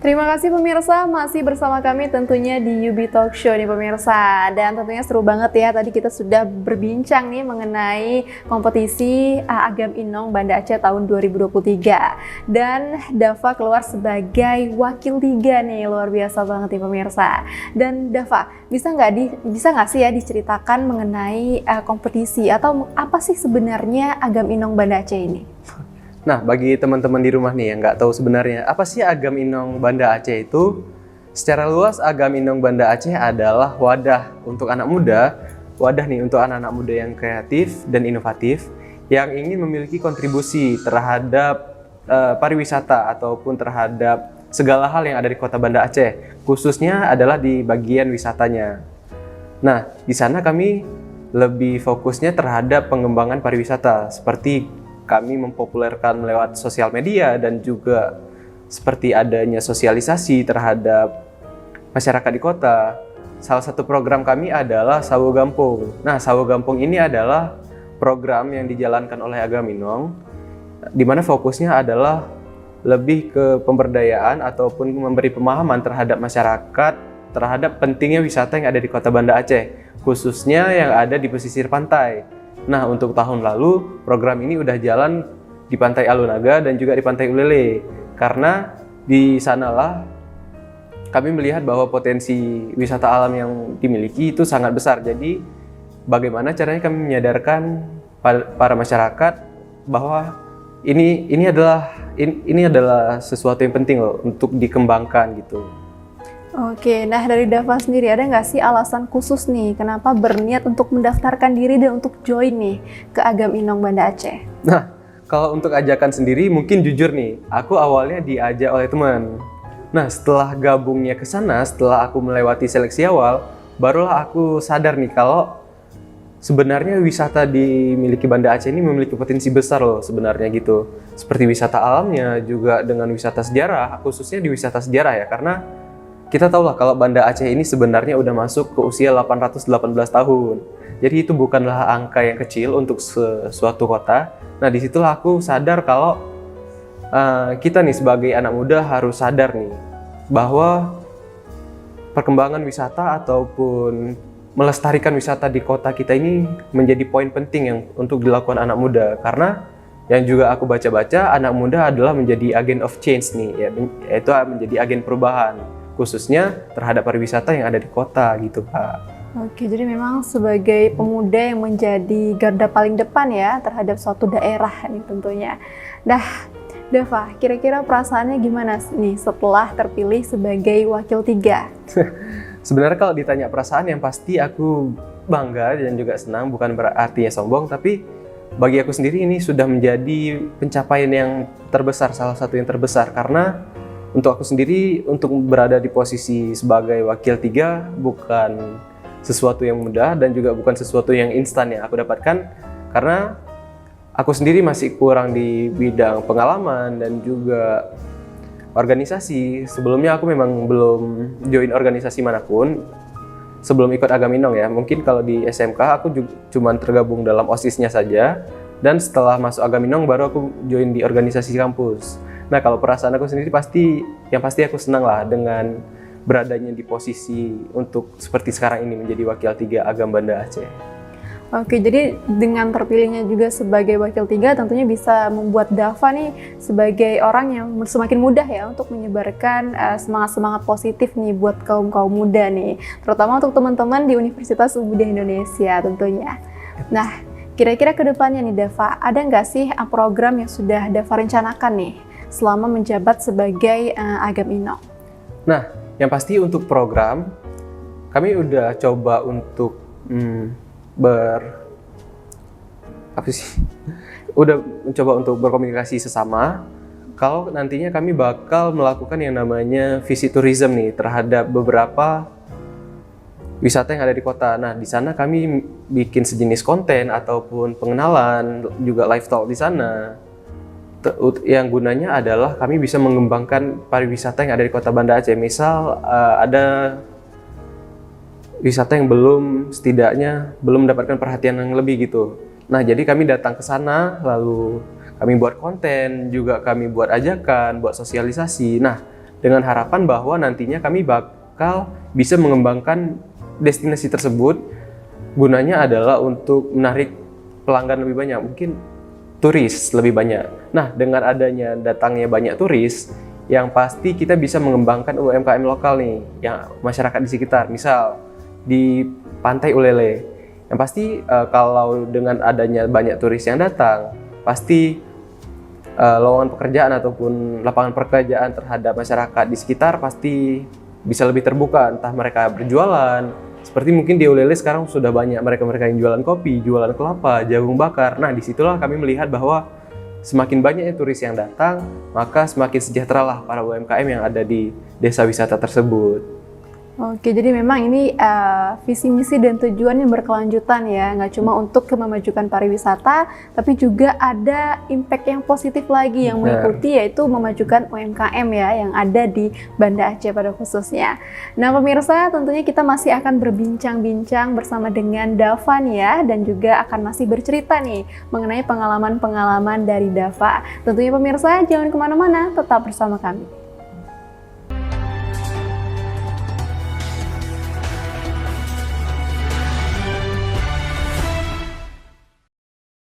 Terima kasih pemirsa, masih bersama kami tentunya di UB Talk Show nih pemirsa. Dan tentunya seru banget ya, tadi kita sudah berbincang nih mengenai kompetisi Agam Inong Banda Aceh tahun 2023. Dan Dava keluar sebagai wakil 3 nih, luar biasa banget nih pemirsa. Dan Dava, bisa nggak sih ya diceritakan mengenai kompetisi atau apa sih sebenarnya Agam Inong Banda Aceh ini? Nah, bagi teman-teman di rumah nih yang nggak tahu sebenarnya apa sih Agam Inong Banda Aceh itu, secara luas Agam Inong Banda Aceh adalah wadah untuk anak muda, untuk anak-anak muda yang kreatif dan inovatif yang ingin memiliki kontribusi terhadap pariwisata ataupun terhadap segala hal yang ada di Kota Banda Aceh, khususnya adalah di bagian wisatanya. Nah, di sana kami lebih fokusnya terhadap pengembangan pariwisata, seperti kami mempopulerkan lewat sosial media dan juga seperti adanya sosialisasi terhadap masyarakat di kota. Salah satu program kami adalah Sawo Gampung. Nah, Sawo Gampung ini adalah program yang dijalankan oleh Agam Inong, di mana fokusnya adalah lebih ke pemberdayaan ataupun memberi pemahaman terhadap masyarakat terhadap pentingnya wisata yang ada di Kota Banda Aceh, khususnya yang ada di pesisir pantai. Nah, untuk tahun lalu program ini udah jalan di Pantai Alunaga dan juga di Pantai Ulele, karena di sanalah kami melihat bahwa potensi wisata alam yang dimiliki itu sangat besar. Jadi bagaimana caranya kami menyadarkan para masyarakat bahwa ini adalah sesuatu yang penting loh untuk dikembangkan gitu. Oke, nah dari Dava sendiri ada nggak sih alasan khusus nih kenapa berniat untuk mendaftarkan diri dan untuk join nih ke Agam Inong Banda Aceh? Nah, kalau untuk ajakan sendiri mungkin jujur nih, aku awalnya diajak oleh teman. Nah, setelah gabungnya ke sana, setelah aku melewati seleksi awal, barulah aku sadar nih kalau sebenarnya wisata dimiliki Banda Aceh ini memiliki potensi besar loh sebenarnya gitu. Seperti wisata alamnya, juga dengan wisata sejarah, khususnya di wisata sejarah ya, karena kita tahu lah kalau Banda Aceh ini sebenarnya udah masuk ke usia 818 tahun. Jadi itu bukanlah angka yang kecil untuk suatu kota. Nah, disitulah aku sadar kalau kita nih sebagai anak muda harus sadar nih bahwa perkembangan wisata ataupun melestarikan wisata di kota kita ini menjadi poin penting yang untuk dilakukan anak muda. Karena yang juga aku baca-baca, anak muda adalah menjadi agent of change nih, yaitu menjadi agen perubahan, khususnya terhadap pariwisata yang ada di kota gitu, Pak. Oke, jadi memang sebagai pemuda yang menjadi garda paling depan ya terhadap suatu daerah nih tentunya. Nah, Dava, kira-kira perasaannya gimana nih setelah terpilih sebagai wakil 3? Sebenarnya kalau ditanya perasaan, yang pasti aku bangga dan juga senang, bukan berarti sombong, tapi bagi aku sendiri ini sudah menjadi pencapaian yang terbesar, salah satu yang terbesar, karena untuk aku sendiri, untuk berada di posisi sebagai wakil 3 bukan sesuatu yang mudah dan juga bukan sesuatu yang instan yang aku dapatkan, karena aku sendiri masih kurang di bidang pengalaman dan juga organisasi. Sebelumnya aku memang belum join organisasi manapun sebelum ikut Agam Inong ya. Mungkin kalau di SMK aku cuma tergabung dalam OSIS-nya saja, dan setelah masuk Agam Inong baru aku join di organisasi kampus. Nah, kalau perasaan aku sendiri pasti aku senang lah dengan beradanya di posisi untuk seperti sekarang ini menjadi wakil 3 Agam Banda Aceh. Oke, jadi dengan terpilihnya juga sebagai wakil 3 tentunya bisa membuat Dava nih sebagai orang yang semakin mudah ya untuk menyebarkan semangat-semangat positif nih buat kaum-kaum muda nih, terutama untuk teman-teman di Universitas Muhammadiyah Indonesia tentunya. Nah, kira-kira ke depannya nih Dava, ada nggak sih program yang sudah Dava rencanakan nih selama menjabat sebagai Agam Inong? Nah, yang pasti untuk program, kami udah coba untuk udah mencoba untuk berkomunikasi sesama. Kalau nantinya kami bakal melakukan yang namanya visit tourism nih terhadap beberapa wisata yang ada di kota. Nah, di sana kami bikin sejenis konten ataupun pengenalan, juga live talk di sana. Yang gunanya adalah kami bisa mengembangkan pariwisata yang ada di Kota Banda Aceh. Misal ada wisata yang setidaknya belum mendapatkan perhatian yang lebih gitu. Nah, jadi kami datang ke sana, lalu kami buat konten, juga kami buat ajakan, buat sosialisasi. Nah, dengan harapan bahwa nantinya kami bakal bisa mengembangkan destinasi tersebut. Gunanya adalah untuk menarik pelanggan lebih banyak, mungkin turis lebih banyak. Nah, dengan adanya datangnya banyak turis, yang pasti kita bisa mengembangkan UMKM lokal nih, yang masyarakat di sekitar. Misal di Pantai Ulele, yang pasti kalau dengan adanya banyak turis yang datang, pasti lowongan pekerjaan ataupun lapangan pekerjaan terhadap masyarakat di sekitar pasti bisa lebih terbuka, entah mereka berjualan. Seperti mungkin di Ulele sekarang sudah banyak mereka-mereka yang jualan kopi, jualan kelapa, jagung bakar. Nah, disitulah kami melihat bahwa semakin banyaknya turis yang datang, maka semakin sejahteralah para UMKM yang ada di desa wisata tersebut. Oke, jadi memang ini visi misi dan tujuan yang berkelanjutan ya, nggak cuma untuk memajukan pariwisata, tapi juga ada impact yang positif lagi yang mengikuti, yaitu memajukan UMKM ya yang ada di Banda Aceh pada khususnya. Nah pemirsa, tentunya kita masih akan berbincang-bincang bersama dengan Dava nih ya, dan juga akan masih bercerita nih mengenai pengalaman-pengalaman dari Dava. Tentunya pemirsa jangan kemana-mana, tetap bersama kami.